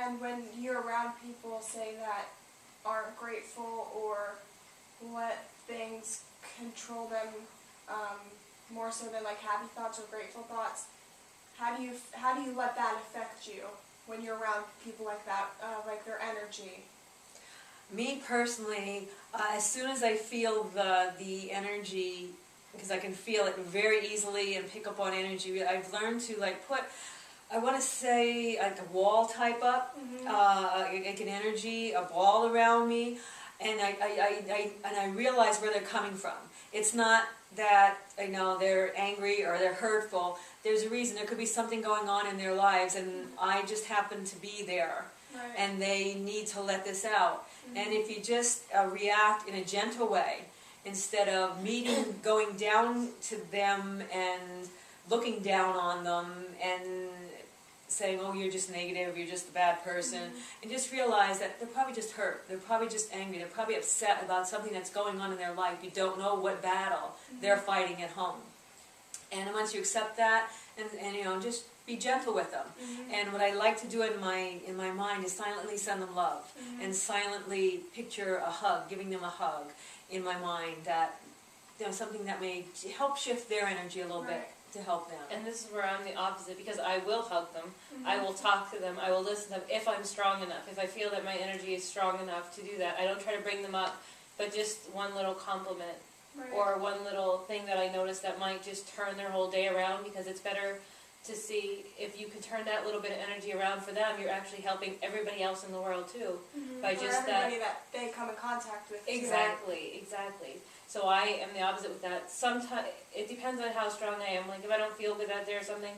And when you're around people, say, that aren't grateful or let things control them more so than like happy thoughts or grateful thoughts, how do you let that affect you when you're around people like that, like their energy? Me personally, as soon as I feel the energy, because I can feel it very easily and pick up on energy, I've learned to like put, I want to say, like a wall type up, like an energy, a wall around me, and I realize where they're coming from. It's not that they're angry or they're hurtful. There's a reason. There could be something going on in their lives, and I just happen to be there. Right. And they need to let this out. And if you just react in a gentle way, instead of going down to them and looking down on them and saying, oh, you're just negative, you're just a bad person, and just realize that they're probably just hurt, they're probably just angry, they're probably upset about something that's going on in their life. You don't know what battle they're fighting at home. And once you accept that, and just be gentle with them. And what I like to do in my mind is silently send them love, and silently picture a hug, giving them a hug in my mind, that something that may help shift their energy a little bit to help them. And this is where I'm the opposite, because I will hug them, I will talk to them, I will listen to them if I'm strong enough, if I feel that my energy is strong enough to do that. I don't try to bring them up, but just one little compliment. Right. Or one little thing that I notice that might just turn their whole day around, because it's better to see if you can turn that little bit of energy around for them, you're actually helping everybody else in the world too. By just everybody that they come in contact with. Exactly, exactly. So I am the opposite with that. Sometimes it depends on how strong I am. Like if I don't feel good out there or something,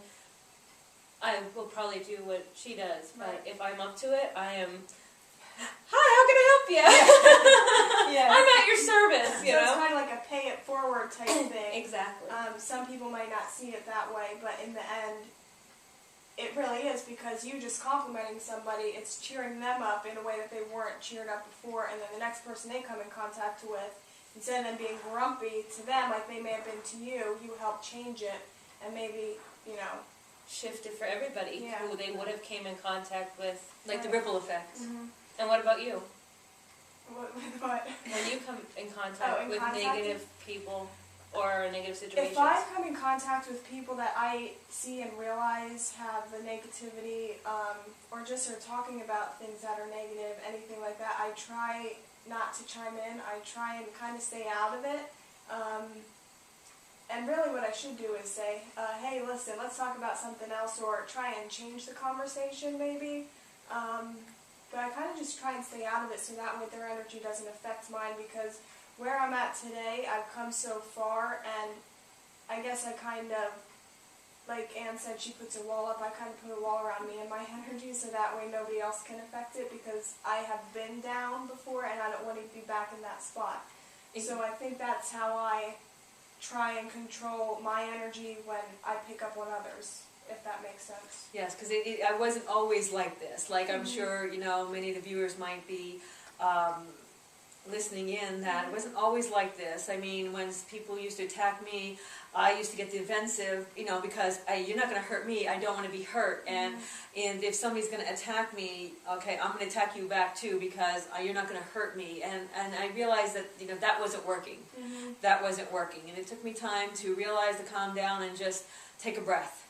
I will probably do what she does. But if I'm up to it, I am, hi, how can I help you? I'm at your service, So it's kind of like a pay it forward type thing. Exactly. Some people might not see it that way, but in the end, it really is, because you just complimenting somebody, it's cheering them up in a way that they weren't cheered up before, and then the next person they come in contact with, instead of them being grumpy to them like they may have been to you, you help change it, and maybe, shift it for everybody who they would have came in contact with. Like the ripple effect. And what about you? What? When you come in contact with negative people or negative situations? If I come in contact with people that I see and realize have the negativity, or just are talking about things that are negative, anything like that, I try not to chime in. I try and kind of stay out of it. And really what I should do is say, hey, listen, let's talk about something else, or try and change the conversation maybe. But I kind of just try and stay out of it so that way their energy doesn't affect mine, because where I'm at today, I've come so far, and I guess I kind of, like Anne said, she puts a wall up, I kind of put a wall around me and my energy so that way nobody else can affect it, because I have been down before and I don't want to be back in that spot. So I think that's how I try and control my energy when I pick up on others, if that makes sense. Yes, because I wasn't always like this. Like I'm sure, many of the viewers might be listening in, that it wasn't always like this. I mean, when people used to attack me, I used to get defensive, because you're not going to hurt me, I don't want to be hurt. And if somebody's going to attack me, okay, I'm going to attack you back too, because you're not going to hurt me. And I realized that, that wasn't working. That wasn't working. And it took me time to realize to calm down and just take a breath.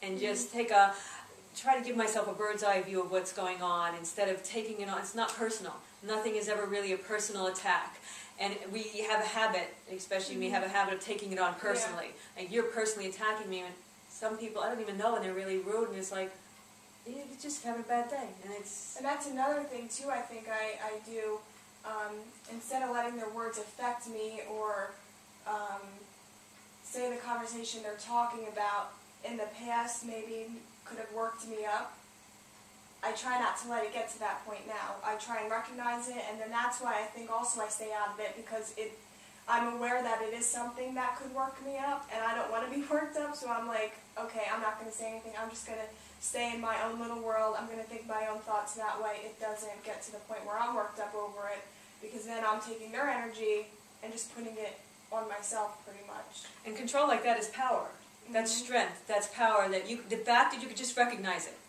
And just try to give myself a bird's eye view of what's going on, instead of taking it on. It's not personal. Nothing is ever really a personal attack. And we have a habit, especially me, have a habit of taking it on personally. Like you're personally attacking me, and some people I don't even know, and they're really rude, and it's like, you're just having a bad day. And that's another thing too, I think I do, instead of letting their words affect me, or say the conversation they're talking about in the past maybe could have worked me up, I try not to let it get to that point now. I try and recognize it, and then that's why I think also I stay out of it, because I'm aware that it is something that could work me up, and I don't want to be worked up, so I'm like, okay, I'm not going to say anything, I'm just going to stay in my own little world, I'm going to think my own thoughts, that way it doesn't get to the point where I'm worked up over it, because then I'm taking their energy and just putting it on myself pretty much. And control like that is power. That's strength, that's power, the fact that you could just recognize it.